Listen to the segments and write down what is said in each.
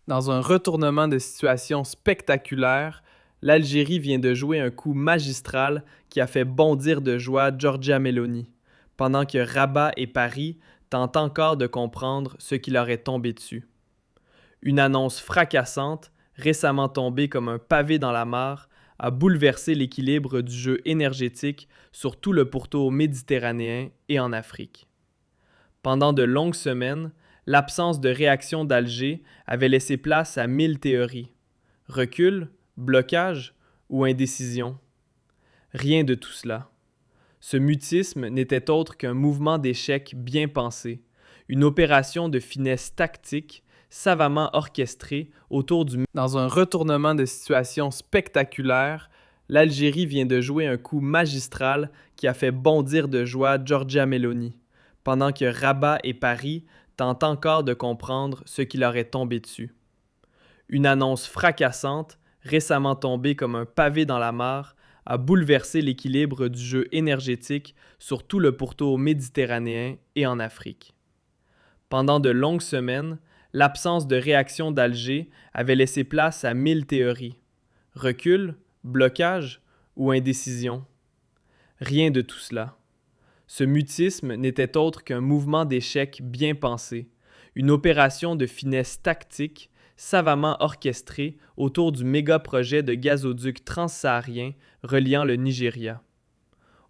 Dans un retournement de situation spectaculaire, l'Algérie vient de jouer un coup magistral qui a fait bondir de joie Giorgia Meloni, pendant que Rabat et Paris tentent encore de comprendre ce qui leur est tombé dessus. Une annonce fracassante, récemment tombée comme un pavé dans la mare, a bouleversé l'équilibre du jeu énergétique sur tout le pourtour méditerranéen et en Afrique. Pendant de longues semaines, l'absence de réaction d'Alger avait laissé place à 1000 théories. Recul, blocage ou indécision? Rien de tout cela. Ce mutisme n'était autre qu'un mouvement d'échec bien pensé, une opération de finesse tactique savamment orchestrée autour du... Dans un retournement de situation spectaculaire, l'Algérie vient de jouer un coup magistral qui a fait bondir de joie Giorgia Meloni, pendant que Rabat et Paris tentent encore de comprendre ce qui leur est tombé dessus. Une annonce fracassante, récemment tombée comme un pavé dans la mare, a bouleversé l'équilibre du jeu énergétique sur tout le pourtour méditerranéen et en Afrique. Pendant de longues semaines, l'absence de réaction d'Alger avait laissé place à 1000 théories. Recul, blocage ou indécision? Rien de tout cela. Ce mutisme n'était autre qu'un mouvement d'échec bien pensé, une opération de finesse tactique savamment orchestrée autour du méga-projet de gazoduc transsaharien reliant le Nigeria.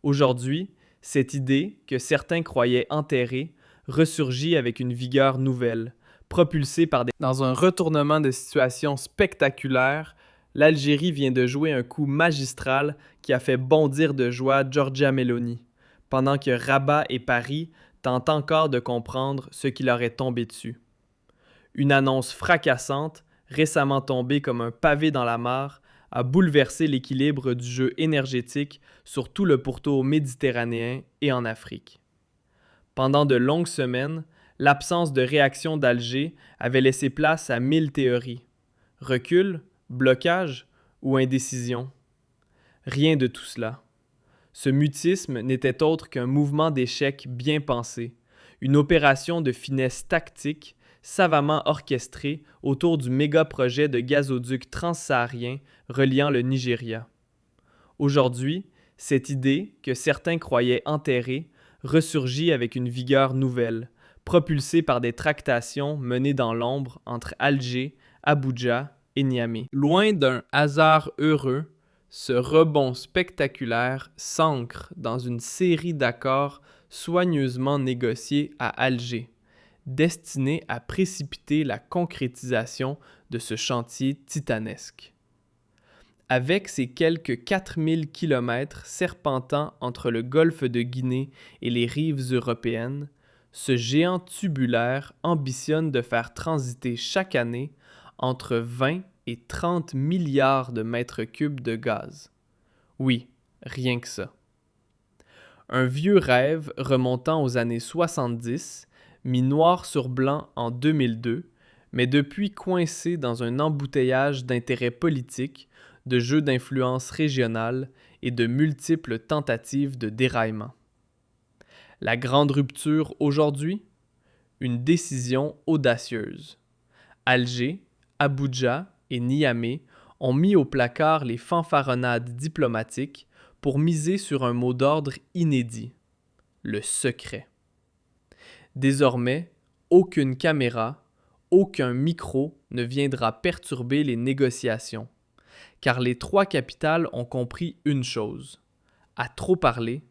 Aujourd'hui, cette idée, que certains croyaient enterrée, ressurgit avec une vigueur nouvelle, propulsée par des... Dans un retournement de situation spectaculaire, l'Algérie vient de jouer un coup magistral qui a fait bondir de joie Giorgia Meloni, pendant que Rabat et Paris tentent encore de comprendre ce qui leur est tombé dessus. Une annonce fracassante, récemment tombée comme un pavé dans la mare, a bouleversé l'équilibre du jeu énergétique sur tout le pourtour méditerranéen et en Afrique. Pendant de longues semaines, l'absence de réaction d'Alger avait laissé place à 1000 théories. Recul, blocage ou indécision? Rien de tout cela. Ce mutisme n'était autre qu'un mouvement d'échec bien pensé, une opération de finesse tactique savamment orchestrée autour du méga-projet de gazoduc transsaharien reliant le Nigeria. Aujourd'hui, cette idée, que certains croyaient enterrée, ressurgit avec une vigueur nouvelle, propulsée par des tractations menées dans l'ombre entre Alger, Abuja et Niamey. Loin d'un hasard heureux, ce rebond spectaculaire s'ancre dans une série d'accords soigneusement négociés à Alger, destinés à précipiter la concrétisation de ce chantier titanesque. Avec ses quelques 4000 km serpentant entre le golfe de Guinée et les rives européennes, ce géant tubulaire ambitionne de faire transiter chaque année entre 20 et 30 milliards de mètres cubes de gaz. Oui, rien que ça. Un vieux rêve remontant aux années 70, mis noir sur blanc en 2002, mais depuis coincé dans un embouteillage d'intérêts politiques, de jeux d'influence régionale et de multiples tentatives de déraillement. La grande rupture aujourd'hui? Une décision audacieuse. Alger, Abuja et Niamey ont mis au placard les fanfaronnades diplomatiques pour miser sur un mot d'ordre inédit: le secret. Désormais, aucune caméra, aucun micro ne viendra perturber les négociations, car les trois capitales ont compris une chose: à trop parler,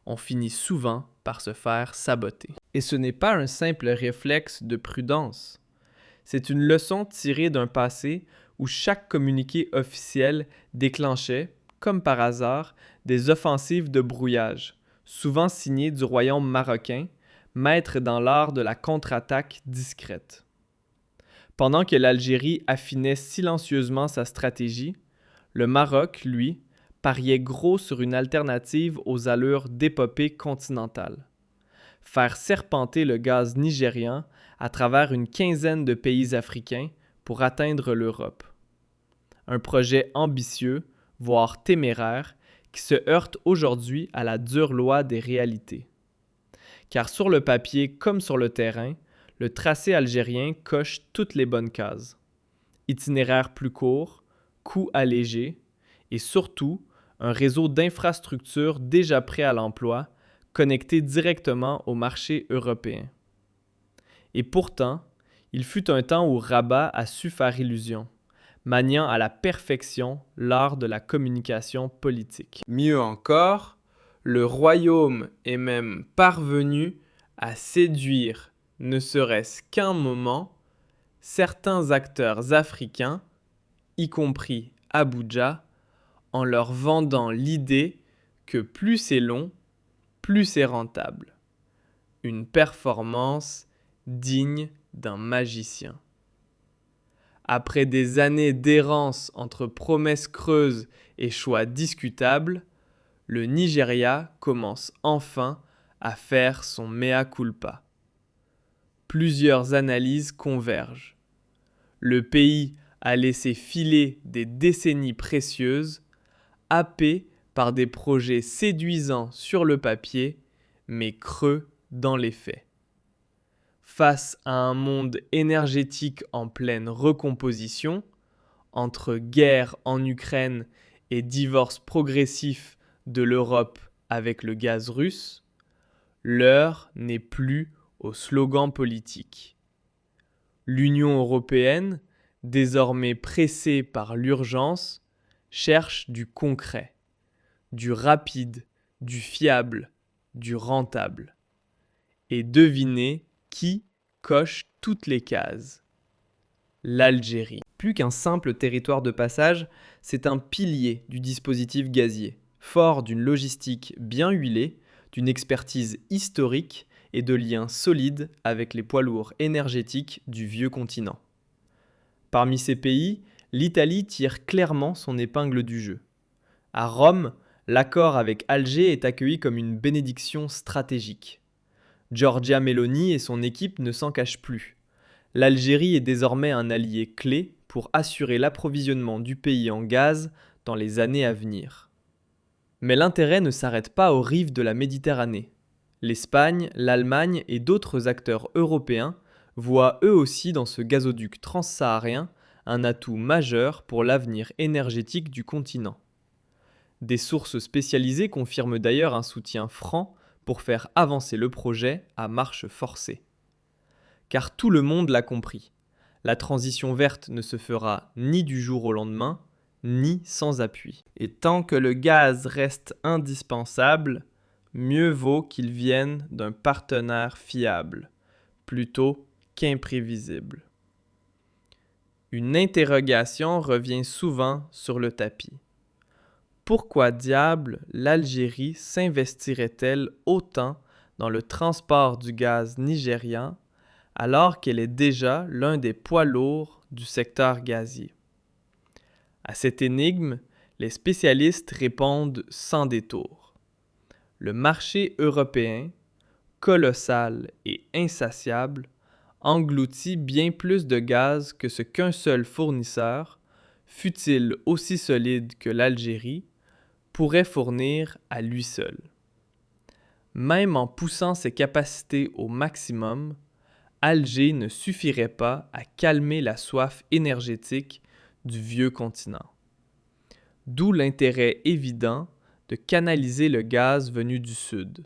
on finit souvent par se faire saboter. Et ce n'est pas un simple réflexe de prudence. C'est une leçon tirée d'un passé où chaque communiqué officiel déclenchait, comme par hasard, des offensives de brouillage, souvent signées du royaume marocain, maître dans l'art de la contre-attaque discrète. Pendant que l'Algérie affinait silencieusement sa stratégie, le Maroc, lui, pariait gros sur une alternative aux allures d'épopée continentale: faire serpenter le gaz nigérian à travers une quinzaine de pays africains pour atteindre l'Europe. Un projet ambitieux, voire téméraire, qui se heurte aujourd'hui à la dure loi des réalités. Car sur le papier comme sur le terrain, le tracé algérien coche toutes les bonnes cases. itinéraires plus courts, coûts allégés et surtout un réseau d'infrastructures déjà prêt à l'emploi, connecté directement au marché européen. Et pourtant, il fut un temps où Rabat a su faire illusion, maniant à la perfection l'art de la communication politique. Mieux encore, le royaume est même parvenu à séduire, ne serait-ce qu'un moment, certains acteurs africains, y compris Abuja, en leur vendant l'idée que plus c'est long, plus c'est rentable. Une performance digne d'un magicien. Après des années d'errance entre promesses creuses et choix discutables, le Nigeria commence enfin à faire son mea culpa. Plusieurs analyses convergent. Le pays a laissé filer des décennies précieuses, happé par des projets séduisants sur le papier, mais creux dans les faits. Face à un monde énergétique en pleine recomposition, entre guerre en Ukraine et divorce progressif de l'Europe avec le gaz russe, l'heure n'est plus aux slogans politiques. L'Union européenne, désormais pressée par l'urgence, cherche du concret, du rapide, du fiable, du rentable. Et devinez qui coche toutes les cases. L'Algérie. Plus qu'un simple territoire de passage, c'est un pilier du dispositif gazier, fort d'une logistique bien huilée, d'une expertise historique et de liens solides avec les poids lourds énergétiques du vieux continent. Parmi ces pays, l'Italie tire clairement son épingle du jeu. À Rome, l'accord avec Alger est accueilli comme une bénédiction stratégique. Giorgia Meloni et son équipe ne s'en cachent plus. L'Algérie est désormais un allié clé pour assurer l'approvisionnement du pays en gaz dans les années à venir. Mais l'intérêt ne s'arrête pas aux rives de la Méditerranée. L'Espagne, l'Allemagne et d'autres acteurs européens voient eux aussi dans ce gazoduc transsaharien un atout majeur pour l'avenir énergétique du continent. Des sources spécialisées confirment d'ailleurs un soutien franc pour faire avancer le projet à marche forcée. Car tout le monde l'a compris, la transition verte ne se fera ni du jour au lendemain, ni sans appui. Et tant que le gaz reste indispensable, mieux vaut qu'il vienne d'un partenaire fiable, plutôt qu'imprévisible. Une interrogation revient souvent sur le tapis. Pourquoi diable l'Algérie s'investirait-elle autant dans le transport du gaz nigérian alors qu'elle est déjà l'un des poids lourds du secteur gazier? À cette énigme, les spécialistes répondent sans détour. Le marché européen, colossal et insatiable, engloutit bien plus de gaz que ce qu'un seul fournisseur, fût-il aussi solide que l'Algérie, pourrait fournir à lui seul. Même en poussant ses capacités au maximum, Alger ne suffirait pas à calmer la soif énergétique du vieux continent. D'où l'intérêt évident de canaliser le gaz venu du sud.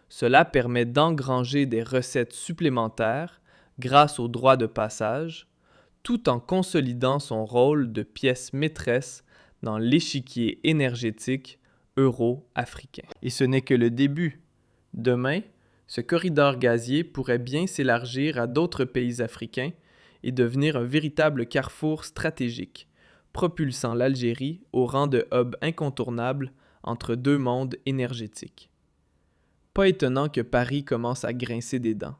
Cela permet d'engranger des recettes supplémentaires grâce aux droits de passage, tout en consolidant son rôle de pièce maîtresse dans l'échiquier énergétique euro-africain. Et ce n'est que le début. Demain, ce corridor gazier pourrait bien s'élargir à d'autres pays africains et devenir un véritable carrefour stratégique, propulsant l'Algérie au rang de hub incontournable entre deux mondes énergétiques. Pas étonnant que Paris commence à grincer des dents.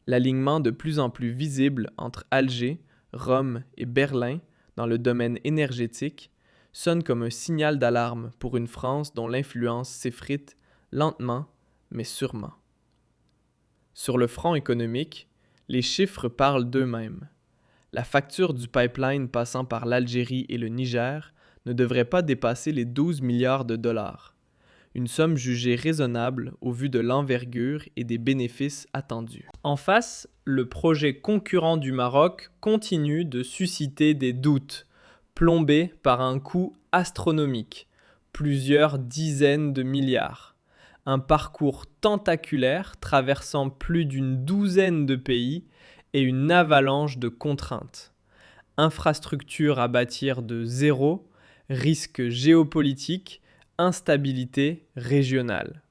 L'alignement de plus en plus visible entre Alger, Rome et Berlin dans le domaine énergétique sonne comme un signal d'alarme pour une France dont l'influence s'effrite lentement mais sûrement. Sur le front économique, les chiffres parlent d'eux-mêmes. La facture du pipeline passant par l'Algérie et le Niger ne devrait pas dépasser les 12 milliards de dollars. une somme jugée raisonnable au vu de l'envergure et des bénéfices attendus. En face, le projet concurrent du Maroc continue de susciter des doutes, plombé par un coût astronomique, plusieurs dizaines de milliards. Un parcours tentaculaire traversant plus d'une douzaine de pays et une avalanche de contraintes. Infrastructures à bâtir de zéro, risques géopolitiques, instabilité régionale.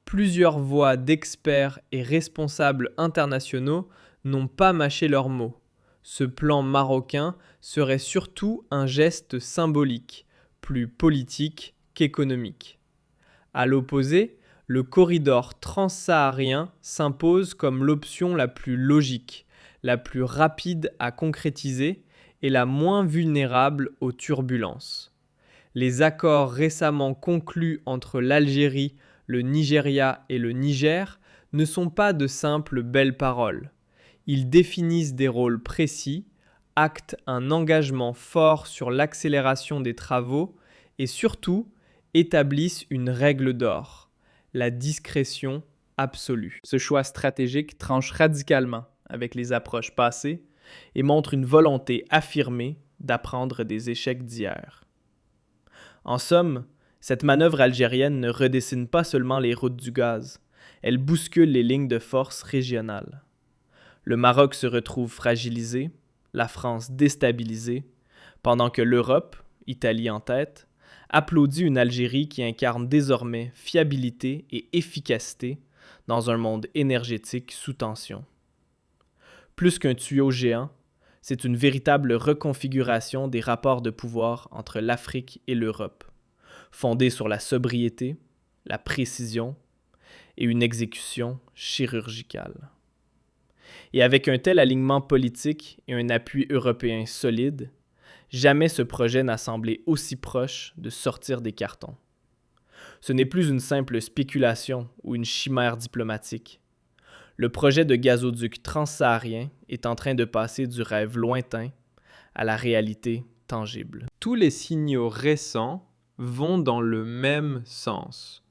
Plusieurs voix d'experts et responsables internationaux n'ont pas mâché leurs mots. Ce plan marocain serait surtout un geste symbolique, plus politique qu'économique. À l'opposé, le corridor transsaharien s'impose comme l'option la plus logique, la plus rapide à concrétiser et la moins vulnérable aux turbulences. Les accords récemment conclus entre l'Algérie, le Nigeria et le Niger ne sont pas de simples belles paroles. Ils définissent des rôles précis, actent un engagement fort sur l'accélération des travaux et surtout établissent une règle d'or, la discrétion absolue. Ce choix stratégique tranche radicalement avec les approches passées et montre une volonté affirmée d'apprendre des échecs d'hier. En somme, cette manœuvre algérienne ne redessine pas seulement les routes du gaz, elle bouscule les lignes de force régionales. Le Maroc se retrouve fragilisé, la France déstabilisée, pendant que l'Europe, Italie en tête, applaudit une Algérie qui incarne désormais fiabilité et efficacité dans un monde énergétique sous tension. Plus qu'un tuyau géant, c'est une véritable reconfiguration des rapports de pouvoir entre l'Afrique et l'Europe, fondée sur la sobriété, la précision et une exécution chirurgicale. Et avec un tel alignement politique et un appui européen solide, jamais ce projet n'a semblé aussi proche de sortir des cartons. Ce n'est plus une simple spéculation ou une chimère diplomatique. Le projet de gazoduc transsaharien est en train de passer du rêve lointain à la réalité tangible. Tous les signaux récents vont dans le même sens.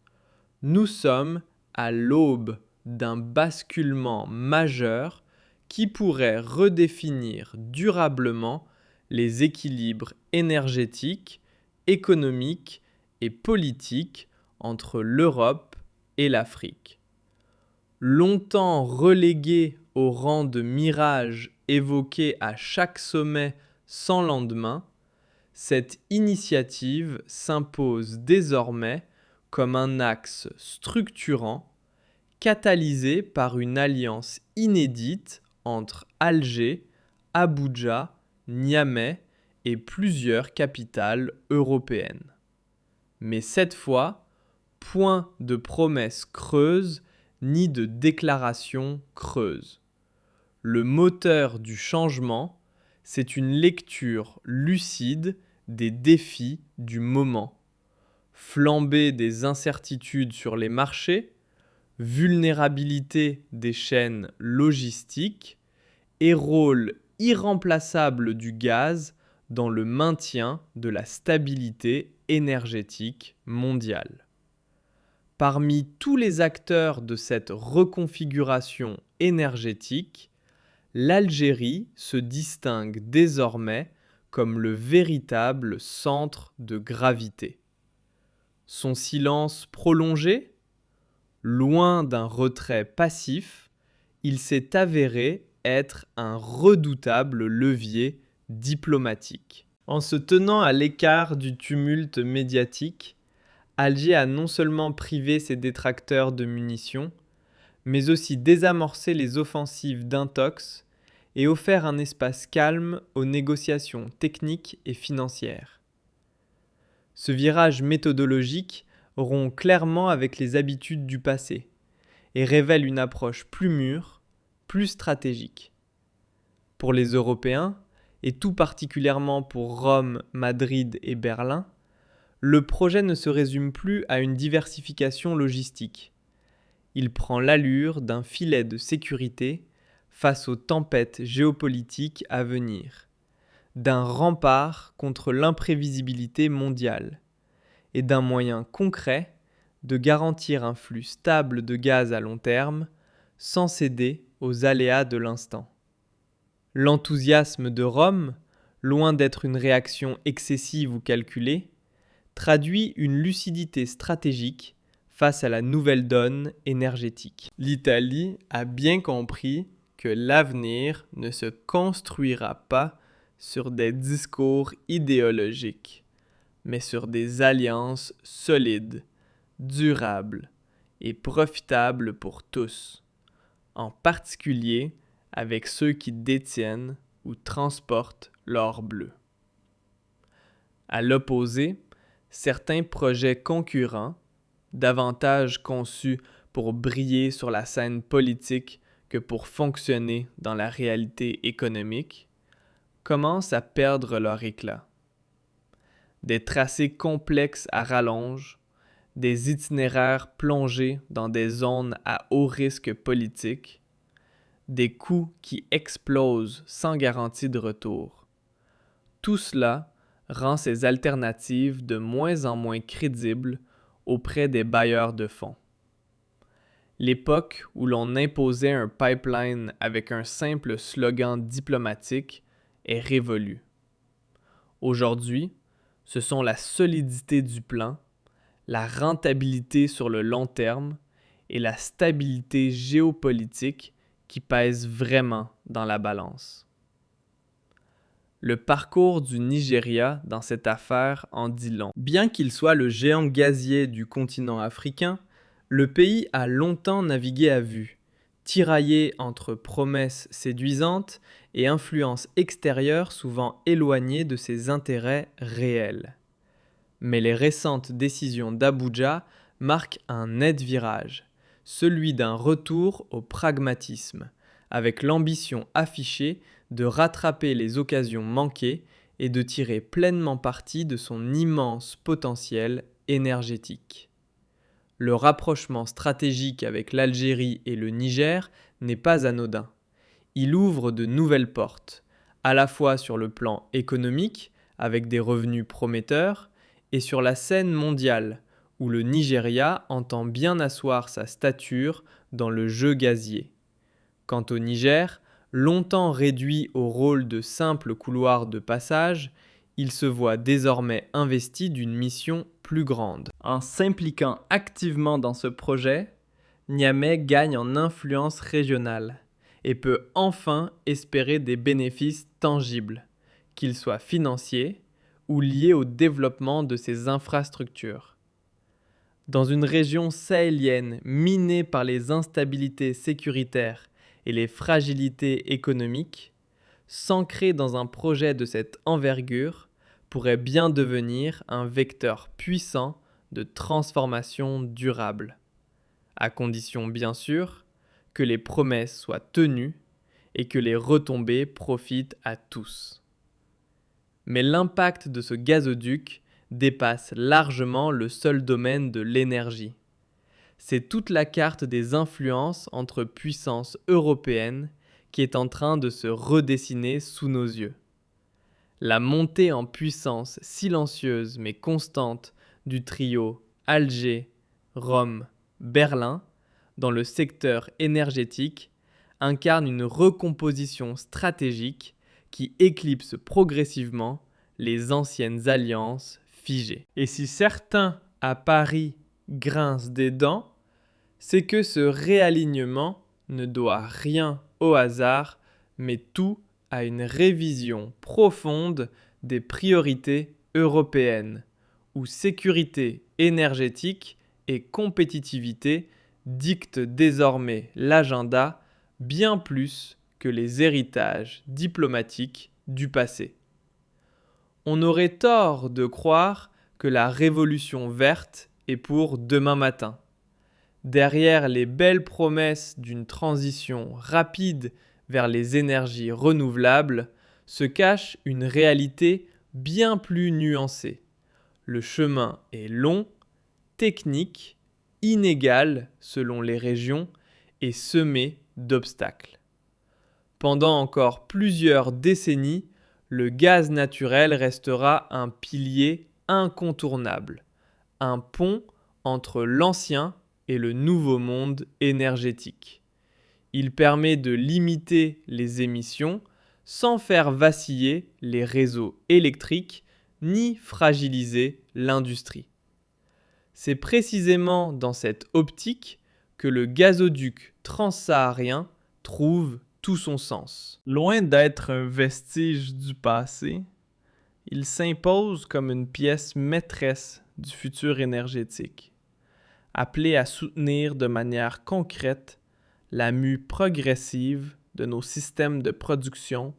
Nous sommes à l'aube d'un basculement majeur qui pourrait redéfinir durablement les équilibres énergétiques, économiques et politiques entre l'Europe et l'Afrique. Longtemps relégué au rang de mirage évoqué à chaque sommet sans lendemain, cette initiative s'impose désormais comme un axe structurant, catalysé par une alliance inédite entre Alger, Abuja, Niamey et plusieurs capitales européennes. Mais cette fois, point de promesses creuses ni de déclarations creuses. Le moteur du changement, c'est une lecture lucide des défis du moment. Flambée des incertitudes sur les marchés, vulnérabilité des chaînes logistiques et rôle irremplaçable du gaz dans le maintien de la stabilité énergétique mondiale. Parmi tous les acteurs de cette reconfiguration énergétique, l'Algérie se distingue désormais comme le véritable centre de gravité. Son silence prolongé, loin d'un retrait passif, il s'est avéré être un redoutable levier diplomatique. En se tenant à l'écart du tumulte médiatique, Alger a non seulement privé ses détracteurs de munitions, mais aussi désamorcé les offensives d'intox et offert un espace calme aux négociations techniques et financières. Ce virage méthodologique rompt clairement avec les habitudes du passé et révèle une approche plus mûre, plus stratégique. Pour les Européens, et tout particulièrement pour Rome, Madrid et Berlin, le projet ne se résume plus à une diversification logistique. Il prend l'allure d'un filet de sécurité face aux tempêtes géopolitiques à venir, d'un rempart contre l'imprévisibilité mondiale et d'un moyen concret de garantir un flux stable de gaz à long terme, sans céder aux aléas de l'instant. L'enthousiasme de Rome, loin d'être une réaction excessive ou calculée, traduit une lucidité stratégique face à la nouvelle donne énergétique. L'Italie a bien compris que l'avenir ne se construira pas sur des discours idéologiques, mais sur des alliances solides, durables et profitables pour tous, en particulier avec ceux qui détiennent ou transportent l'or bleu. À l'opposé, certains projets concurrents, davantage conçus pour briller sur la scène politique que pour fonctionner dans la réalité économique, commencent à perdre leur éclat. Des tracés complexes à rallonge, des itinéraires plongés dans des zones à haut risque politique, des coûts qui explosent sans garantie de retour. Tout cela rend ces alternatives de moins en moins crédibles auprès des bailleurs de fonds. L'époque où l'on imposait un pipeline avec un simple slogan diplomatique est révolue. Aujourd'hui, ce sont la solidité du plan, la rentabilité sur le long terme et la stabilité géopolitique qui pèsent vraiment dans la balance. Le parcours du Nigeria dans cette affaire en dit long. Bien qu'il soit le géant gazier du continent africain, le pays a longtemps navigué à vue, tiraillé entre promesses séduisantes et influences extérieures souvent éloignées de ses intérêts réels. Mais les récentes décisions d'Abuja marquent un net virage, celui d'un retour au pragmatisme, avec l'ambition affichée de rattraper les occasions manquées et de tirer pleinement parti de son immense potentiel énergétique. Le rapprochement stratégique avec l'Algérie et le Niger n'est pas anodin. Il ouvre de nouvelles portes, à la fois sur le plan économique, avec des revenus prometteurs, et sur la scène mondiale, où le Nigeria entend bien asseoir sa stature dans le jeu gazier. Quant au Niger, longtemps réduit au rôle de simple couloir de passage, il se voit désormais investi d'une mission plus grande. En s'impliquant activement dans ce projet, Niamey gagne en influence régionale et peut enfin espérer des bénéfices tangibles, qu'ils soient financiers ou liés au développement de ses infrastructures. Dans une région sahélienne minée par les instabilités sécuritaires et les fragilités économiques, s'ancrer dans un projet de cette envergure pourrait bien devenir un vecteur puissant de transformation durable, à condition bien sûr que les promesses soient tenues et que les retombées profitent à tous. Mais l'impact de ce gazoduc dépasse largement le seul domaine de l'énergie. C'est toute la carte des influences entre puissances européennes qui est en train de se redessiner sous nos yeux. La montée en puissance silencieuse mais constante du trio Alger, Rome, Berlin dans le secteur énergétique incarne une recomposition stratégique qui éclipse progressivement les anciennes alliances figées. Et si certains à Paris grincent des dents, c'est que ce réalignement ne doit rien au hasard, mais tout à une révision profonde des priorités européennes, où sécurité énergétique et compétitivité dictent désormais l'agenda bien plus que les héritages diplomatiques du passé. On aurait tort de croire que la révolution verte est pour demain matin. Derrière les belles promesses d'une transition rapide vers les énergies renouvelables se cache une réalité bien plus nuancée. Le chemin est long, technique, inégal selon les régions et semé d'obstacles. Pendant encore plusieurs décennies, le gaz naturel restera un pilier incontournable, un pont entre l'ancien et le nouveau monde énergétique. Il permet de limiter les émissions sans faire vaciller les réseaux électriques ni fragiliser l'industrie. C'est précisément dans cette optique que le gazoduc transsaharien trouve tout son sens. Loin d'être un vestige du passé, il s'impose comme une pièce maîtresse du futur énergétique, appelé à soutenir de manière concrète la mue progressive de nos systèmes de production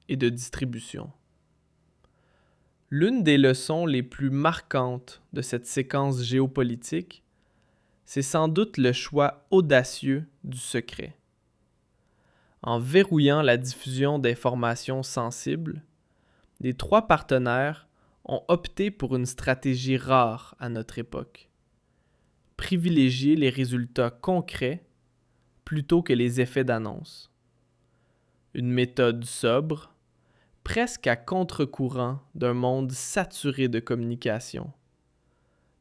et de distribution. L'une des leçons les plus marquantes de cette séquence géopolitique, c'est sans doute le choix audacieux du secret. En verrouillant la diffusion d'informations sensibles, les trois partenaires ont opté pour une stratégie rare à notre époque. Privilégier les résultats concrets plutôt que les effets d'annonce. Une méthode sobre, presque à contre-courant d'un monde saturé de communication,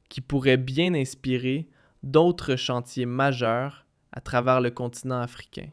qui pourrait bien inspirer d'autres chantiers majeurs à travers le continent africain.